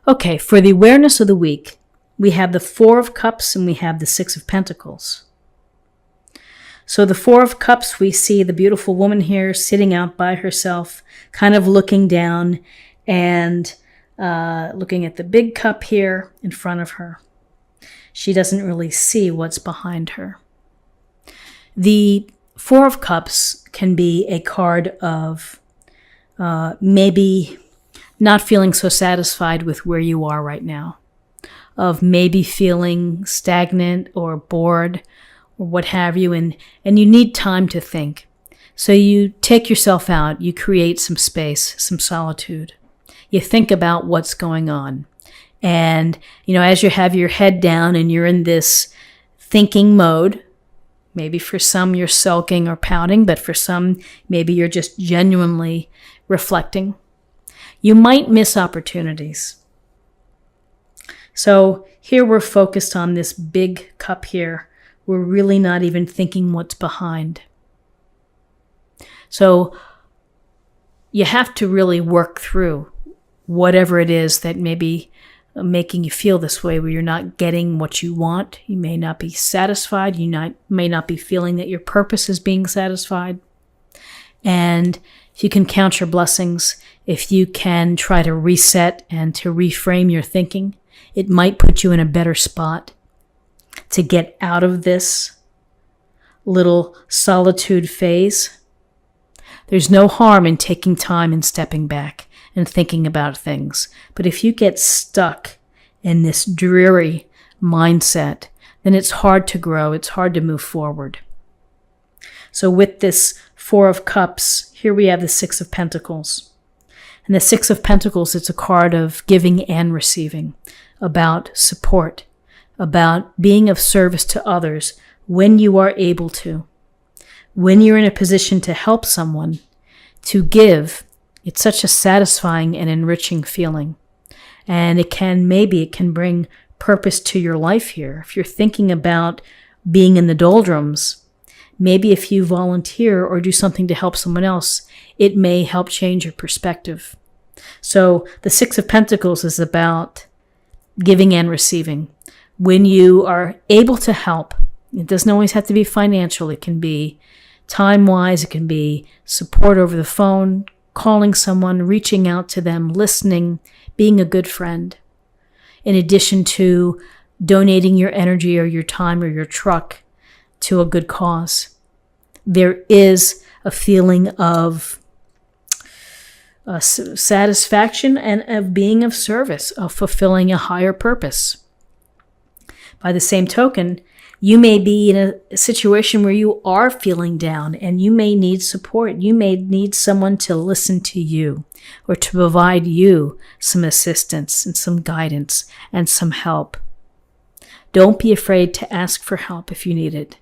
Okay, for the awareness of the week, we have the Four of Cups and we have the Six of Pentacles. So the Four of Cups, we see the beautiful woman here sitting out by herself, kind of looking down and looking at the big cup here in front of her. She doesn't really see what's behind her. The Four of Cups can be a card of maybe not feeling so satisfied with where you are right now, of maybe feeling stagnant or bored or what have you, and you need time to think. So you take yourself out, you create some space, some solitude. You think about what's going on. And, as you have your head down and you're in this thinking mode, maybe for some you're sulking or pouting, but for some, maybe you're just genuinely reflecting. You might miss opportunities. So here we're focused on this big cup here. We're really not even thinking what's behind. So you have to really work through whatever it is that may be making you feel this way, where you're not getting what you want. You may not be satisfied. You may not be feeling that your purpose is being satisfied. And if you can count your blessings, if you can try to reset and to reframe your thinking, it might put you in a better spot to get out of this little solitude phase. There's no harm in taking time and stepping back and thinking about things. But if you get stuck in this dreary mindset, then it's hard to grow. It's hard to move forward. So with this Four of Cups, here we have the Six of Pentacles. And the Six of Pentacles, it's a card of giving and receiving, about support, about being of service to others when you are able to. When you're in a position to help someone, to give, it's such a satisfying and enriching feeling. And it can bring purpose to your life here. If you're thinking about being in the doldrums, maybe if you volunteer or do something to help someone else, it may help change your perspective. So the Six of Pentacles is about giving and receiving. When you are able to help, it doesn't always have to be financial. It can be time-wise. It can be support over the phone, calling someone, reaching out to them, listening, being a good friend. In addition to donating your energy or your time or your truck to a good cause. There is a feeling of satisfaction and of being of service, of fulfilling a higher purpose. By the same token, you may be in a situation where you are feeling down and you may need support. You may need someone to listen to you or to provide you some assistance and some guidance and some help. Don't be afraid to ask for help if you need it.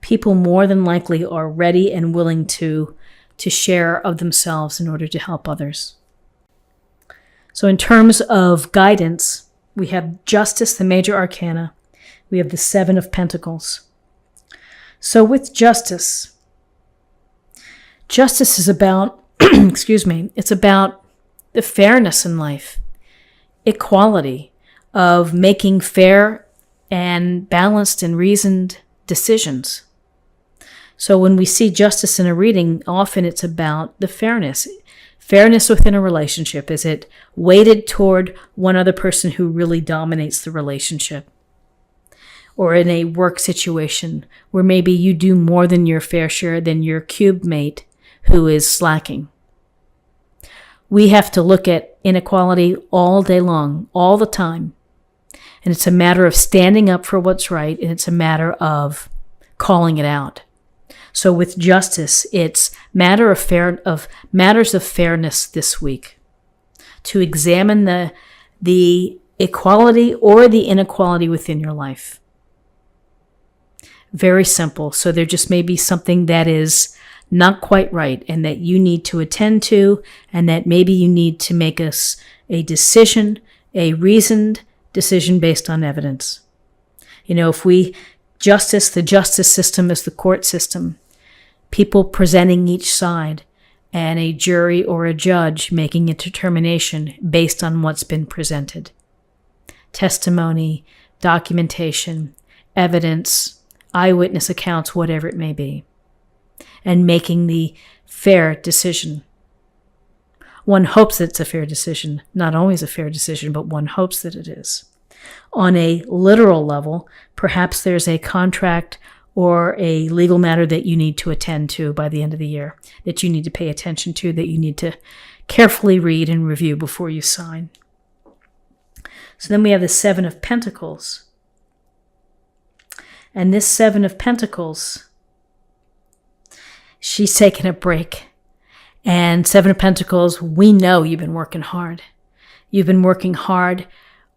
People more than likely are ready and willing to share of themselves in order to help others. So in terms of guidance, we have Justice, the major arcana. We have the Seven of Pentacles. So with Justice is about, it's about the fairness in life, equality of making fair and balanced and reasoned decisions. So when we see justice in a reading, often it's about the fairness. Fairness within a relationship. Is it weighted toward one other person who really dominates the relationship? Or in a work situation where maybe you do more than your fair share than your cube mate who is slacking. We have to look at inequality all day long, all the time. And it's a matter of standing up for what's right, and it's a matter of calling it out. So with justice, it's matters of fairness this week. To examine the equality or the inequality within your life. Very simple. So there just may be something that is not quite right and that you need to attend to, and that maybe you need to make a decision, a reasoned decision based on evidence. If the justice system is the court system, people presenting each side, and a jury or a judge making a determination based on what's been presented. Testimony, documentation, evidence, eyewitness accounts, whatever it may be, and making the fair decision. One hopes it's a fair decision, not always a fair decision, but one hopes that it is. On a literal level, perhaps there's a contract or a legal matter that you need to attend to by the end of the year, that you need to pay attention to, that you need to carefully read and review before you sign. So then we have the Seven of Pentacles. And this Seven of Pentacles, she's taking a break. And Seven of Pentacles, we know you've been working hard. You've been working hard,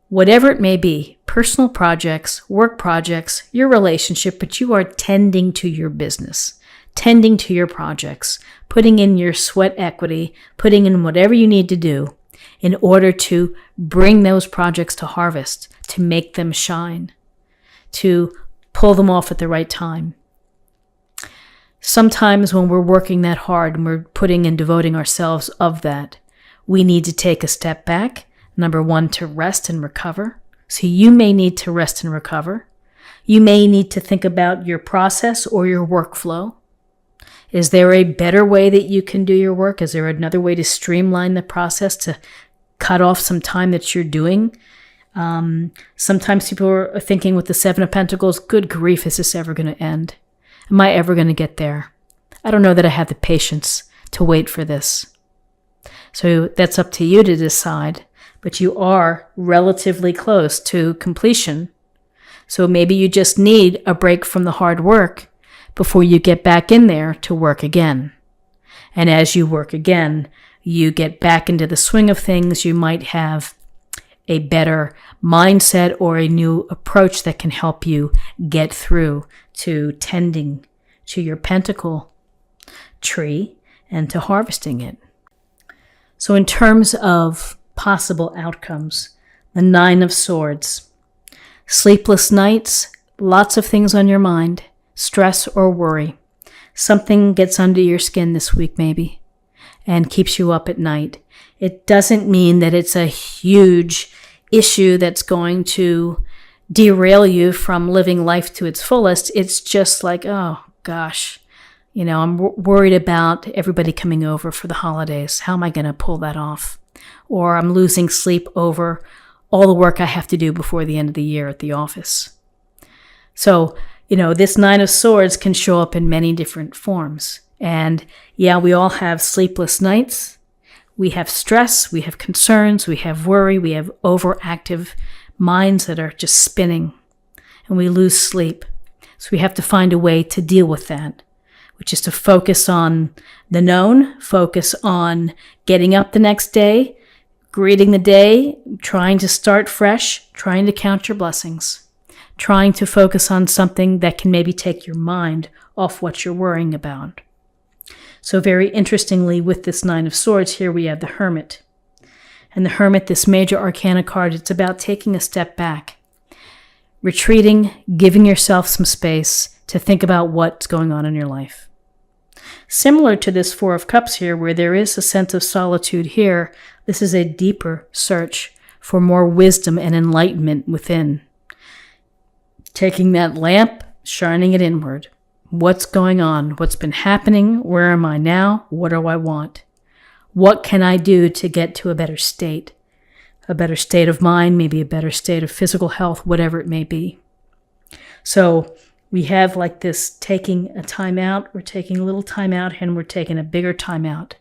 whatever it may be, personal projects, work projects, your relationship, but you are tending to your business, tending to your projects, putting in your sweat equity, putting in whatever you need to do in order to bring those projects to harvest, to make them shine, to pull them off at the right time. Sometimes when we're working that hard and we're putting and devoting ourselves of that, we need to take a step back. Number one, to rest and recover. So you may need to rest and recover. You may need to think about your process or your workflow. Is there a better way that you can do your work? Is there another way to streamline the process, to cut off some time that you're doing? Sometimes people are thinking with the Seven of Pentacles, good grief, is this ever going to end? Am I ever going to get there? I don't know that I have the patience to wait for this. So that's up to you to decide, but you are relatively close to completion. So maybe you just need a break from the hard work before you get back in there to work again. And as you work again, you get back into the swing of things. You might have a better mindset or a new approach that can help you get through to tending to your pentacle tree and to harvesting it. So in terms of possible outcomes, the Nine of Swords, sleepless nights, lots of things on your mind, stress or worry. Something gets under your skin this week maybe and keeps you up at night. It doesn't mean that it's a huge issue that's going to derail you from living life to its fullest. It's just like, oh gosh, I'm worried about everybody coming over for the holidays. How am I going to pull that off? Or I'm losing sleep over all the work I have to do before the end of the year at the office. So, this Nine of Swords can show up in many different forms. And yeah, we all have sleepless nights. We have stress, we have concerns, we have worry, we have overactive minds that are just spinning, and we lose sleep. So we have to find a way to deal with that, which is to focus on the known, focus on getting up the next day, greeting the day, trying to start fresh, trying to count your blessings, trying to focus on something that can maybe take your mind off what you're worrying about. So very interestingly, with this Nine of Swords, here we have the Hermit. And the Hermit, this major arcana card, it's about taking a step back, retreating, giving yourself some space to think about what's going on in your life. Similar to this Four of Cups here, where there is a sense of solitude here, this is a deeper search for more wisdom and enlightenment within. Taking that lamp, shining it inward. What's going on? What's been happening? Where am I now? What do I want? What can I do to get to a better state? A better state of mind, maybe a better state of physical health, whatever it may be. So we have like this taking a time out. We're taking a little time out and we're taking a bigger time out.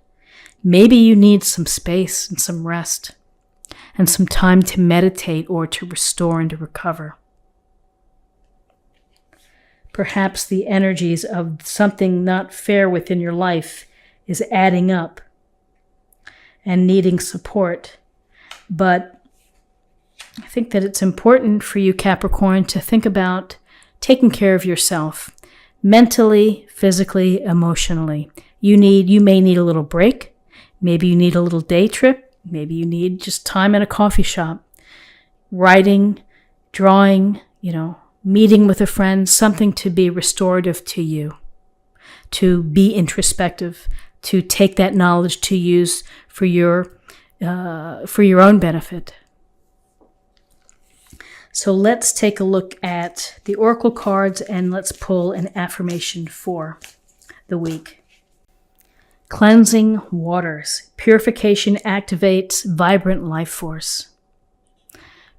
Maybe you need some space and some rest and some time to meditate or to restore and to recover. Perhaps the energies of something not fair within your life is adding up and needing support. But I think that it's important for you, Capricorn, to think about taking care of yourself mentally, physically, emotionally. You may need a little break. Maybe you need a little day trip. Maybe you need just time at a coffee shop, writing, drawing, meeting with a friend, something to be restorative to you, to be introspective, to take that knowledge to use for your own benefit. So let's take a look at the oracle cards and let's pull an affirmation for the week. Cleansing waters. Purification activates vibrant life force.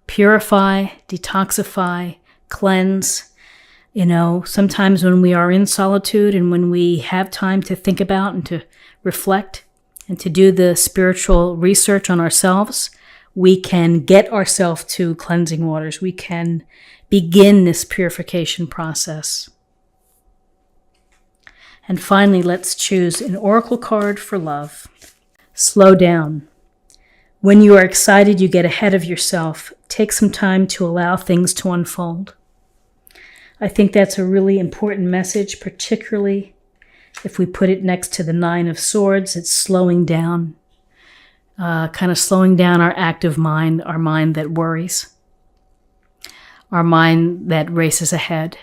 Purify, detoxify, cleanse. You know, sometimes when we are in solitude and when we have time to think about and to reflect and to do the spiritual research on ourselves, we can get ourselves to cleansing waters. We can begin this purification process. And finally, let's choose an oracle card for love. Slow down. When you are excited, you get ahead of yourself. Take some time to allow things to unfold. I think that's a really important message, particularly if we put it next to the Nine of Swords. It's slowing down, kind of slowing down our active mind, our mind that worries, our mind that races ahead.